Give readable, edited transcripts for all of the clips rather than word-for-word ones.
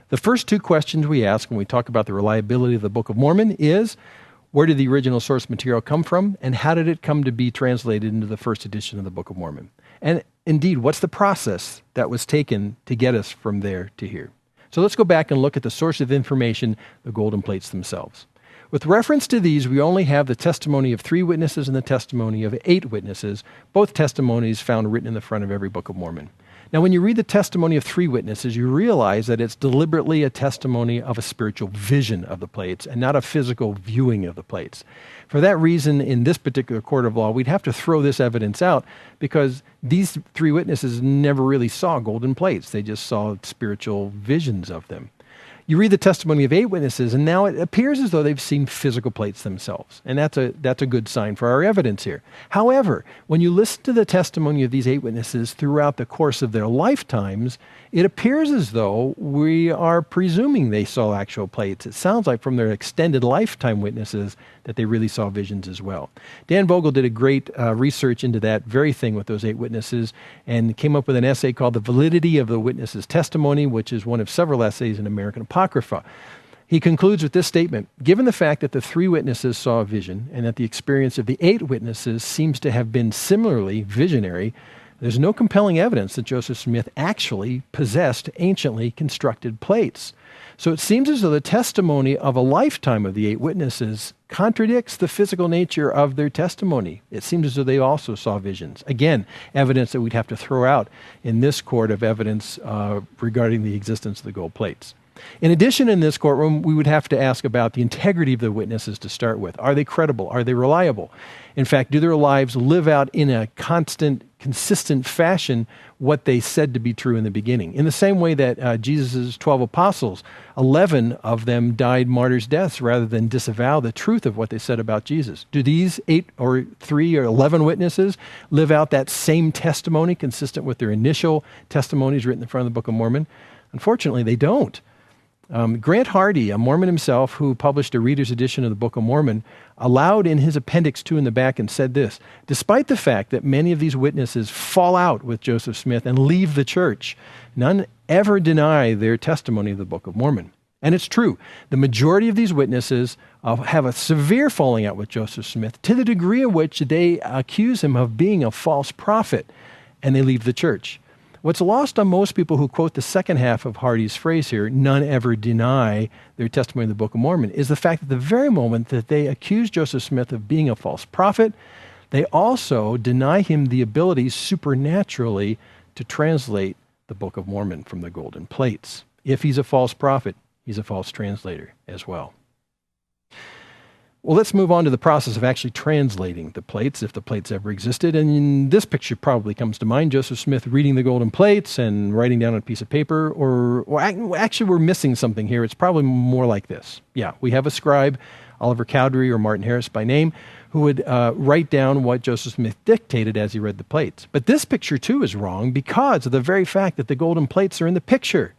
The first two questions we ask when we talk about the reliability of the Book of Mormon is, where did the original source material come from, and how did it come to be translated into the first edition of the Book of Mormon? And indeed, what's the process that was taken to get us from there to here? So let's go back and look at the source of information, the golden plates themselves. With reference to these, we only have the testimony of 3 witnesses and the testimony of 8 witnesses, both testimonies found written in the front of every Book of Mormon. Now, when you read the testimony of 3 witnesses, you realize that it's deliberately a testimony of a spiritual vision of the plates and not a physical viewing of the plates. For that reason, in this particular court of law, we'd have to throw this evidence out because these 3 witnesses never really saw golden plates. They just saw spiritual visions of them. You read the testimony of 8 witnesses, and now it appears as though they've seen physical plates themselves. And that's a good sign for our evidence here. However, when you listen to the testimony of these 8 witnesses throughout the course of their lifetimes, it appears as though we are presuming they saw actual plates. It sounds like from their extended lifetime witnesses that they really saw visions as well. Dan Vogel did a great research into that very thing with those 8 witnesses and came up with an essay called The Validity of the Witness's Testimony, which is one of several essays in American Apocrypha. He concludes with this statement: given the fact that the 3 witnesses saw a vision and that the experience of the 8 witnesses seems to have been similarly visionary, there's no compelling evidence that Joseph Smith actually possessed anciently constructed plates. So it seems as though the testimony of a lifetime of the 8 witnesses contradicts the physical nature of their testimony. It seems as though they also saw visions. Again, evidence that we'd have to throw out in this court of evidence regarding the existence of the gold plates. In addition, in this courtroom, we would have to ask about the integrity of the witnesses to start with. Are they credible? Are they reliable? In fact, do their lives live out in a constant, consistent fashion what they said to be true in the beginning? In the same way that Jesus' 12 apostles, 11 of them died martyrs' deaths rather than disavow the truth of what they said about Jesus. Do these 8 or 3 or 11 witnesses live out that same testimony consistent with their initial testimonies written in front of the Book of Mormon? Unfortunately, they don't. Grant Hardy, a Mormon himself who published a reader's edition of the Book of Mormon, allowed in his Appendix 2 in the back and said this: despite the fact that many of these witnesses fall out with Joseph Smith and leave the church, none ever deny their testimony of the Book of Mormon. And it's true. The majority of these witnesses have a severe falling out with Joseph Smith to the degree of which they accuse him of being a false prophet, and they leave the church. What's lost on most people who quote the second half of Hardy's phrase here, none ever deny their testimony in the Book of Mormon, is the fact that the very moment that they accuse Joseph Smith of being a false prophet, they also deny him the ability supernaturally to translate the Book of Mormon from the golden plates. If he's a false prophet, he's a false translator as well. Well, let's move on to the process of actually translating the plates, if the plates ever existed. And this picture probably comes to mind: Joseph Smith reading the golden plates and writing down on a piece of paper. Or actually, we're missing something here. It's probably more like this. Yeah, we have a scribe, Oliver Cowdery or Martin Harris by name, who would write down what Joseph Smith dictated as he read the plates. But this picture, too, is wrong because of the very fact that the golden plates are in the picture.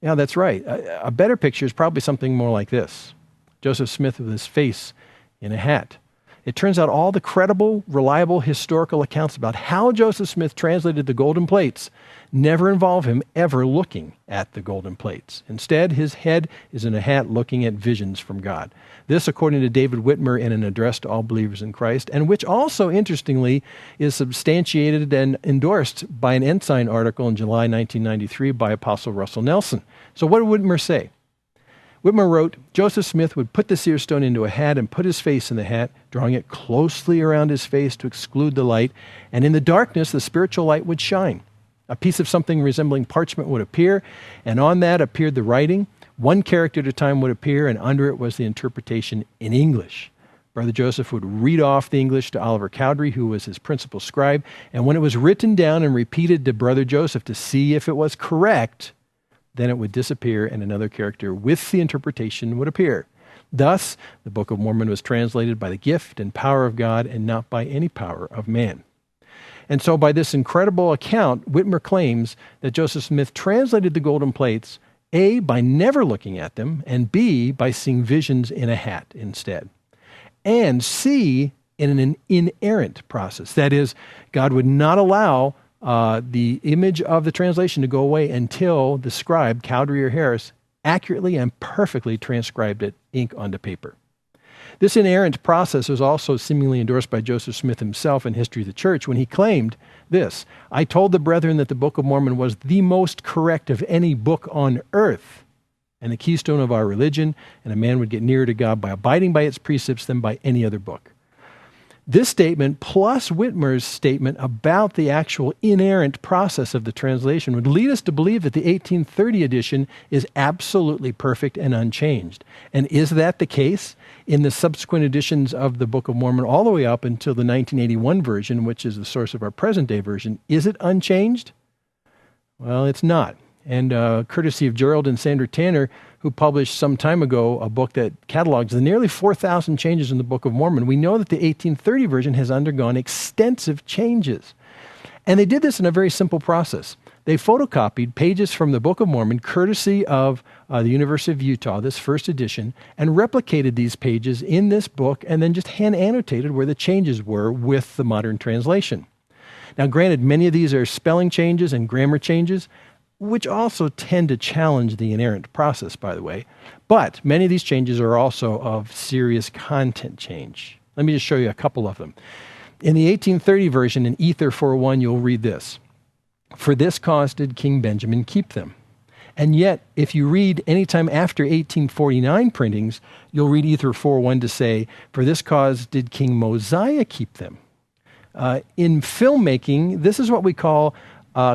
Yeah, that's right. A better picture is probably something more like this: Joseph Smith with his face in a hat. It turns out all the credible, reliable historical accounts about how Joseph Smith translated the golden plates never involve him ever looking at the golden plates. Instead, his head is in a hat looking at visions from God. This, according to David Whitmer in an address to all believers in Christ, and which also, interestingly, is substantiated and endorsed by an Ensign article in July 1993 by Apostle Russell Nelson. So what did Whitmer say? Whitmer wrote, Joseph Smith would put the seer stone into a hat and put his face in the hat, drawing it closely around his face to exclude the light, and in the darkness the spiritual light would shine. A piece of something resembling parchment would appear, and on that appeared the writing. One character at a time would appear, and under it was the interpretation in English. Brother Joseph would read off the English to Oliver Cowdery, who was his principal scribe, and when it was written down and repeated to Brother Joseph to see if it was correct, then it would disappear and another character with the interpretation would appear. Thus, the Book of Mormon was translated by the gift and power of God and not by any power of man. And so by this incredible account, Whitmer claims that Joseph Smith translated the golden plates, A, by never looking at them, and B, by seeing visions in a hat instead. And C, in an inerrant process. That is, God would not allow the image of the translation to go away until the scribe, Cowdery or Harris, accurately and perfectly transcribed it, ink onto paper. This inerrant process was also seemingly endorsed by Joseph Smith himself in History of the Church when he claimed this: "I told the brethren that the Book of Mormon was the most correct of any book on earth and the keystone of our religion, and a man would get nearer to God by abiding by its precepts than by any other book." This statement, plus Whitmer's statement about the actual inerrant process of the translation, would lead us to believe that the 1830 edition is absolutely perfect and unchanged. And is that the case in the subsequent editions of the Book of Mormon all the way up until the 1981 version, which is the source of our present-day version? Is it unchanged? Well, it's not. And courtesy of Gerald and Sandra Tanner, who published some time ago a book that catalogs the nearly 4,000 changes in the Book of Mormon, we know that the 1830 version has undergone extensive changes. And they did this in a very simple process. They photocopied pages from the Book of Mormon, courtesy of the University of Utah, this first edition, and replicated these pages in this book and then just hand annotated where the changes were with the modern translation. Now, granted, many of these are spelling changes and grammar changes, which also tend to challenge the inerrant process, by the way. But many of these changes are also of serious content change. Let me just show you a couple of them. In the 1830 version, in Ether 4:1, you'll read this: "For this cause did King Benjamin keep them." And yet, if you read anytime after 1849 printings, you'll read Ether 4:1 to say, "For this cause did King Mosiah keep them." In filmmaking, this is what we call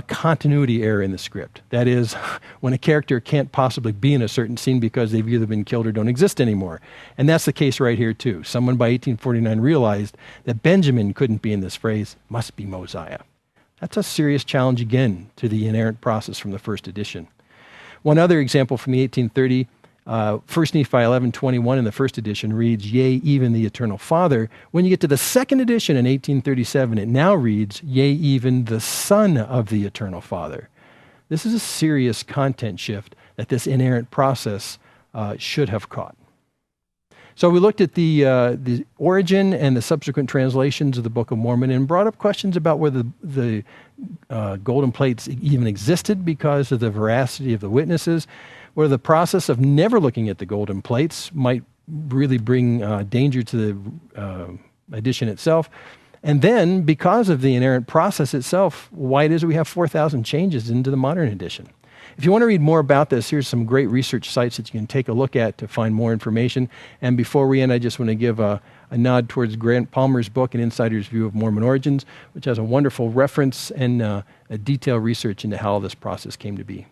continuity error in the script. That is, when a character can't possibly be in a certain scene because they've either been killed or don't exist anymore. And that's the case right here too. Someone by 1849 realized that Benjamin couldn't be in this phrase, must be Mosiah. That's a serious challenge again to the inerrant process from the first edition. One other example from the 1830, 1 Nephi 11:21 in the first edition reads, "Yea, even the eternal Father." When you get to the second edition in 1837, it now reads, "Yea, even the Son of the eternal Father." This is a serious content shift that this inerrant process should have caught. So we looked at the origin and the subsequent translations of the Book of Mormon and brought up questions about whether the golden plates even existed because of the veracity of the witnesses, whether the process of never looking at the golden plates might really bring danger to the edition itself. And then, because of the inerrant process itself, why it is we have 4,000 changes into the modern edition. If you want to read more about this, here's some great research sites that you can take a look at to find more information. And before we end, I just want to give a nod towards Grant Palmer's book, An Insider's View of Mormon Origins, which has a wonderful reference and a detailed research into how this process came to be.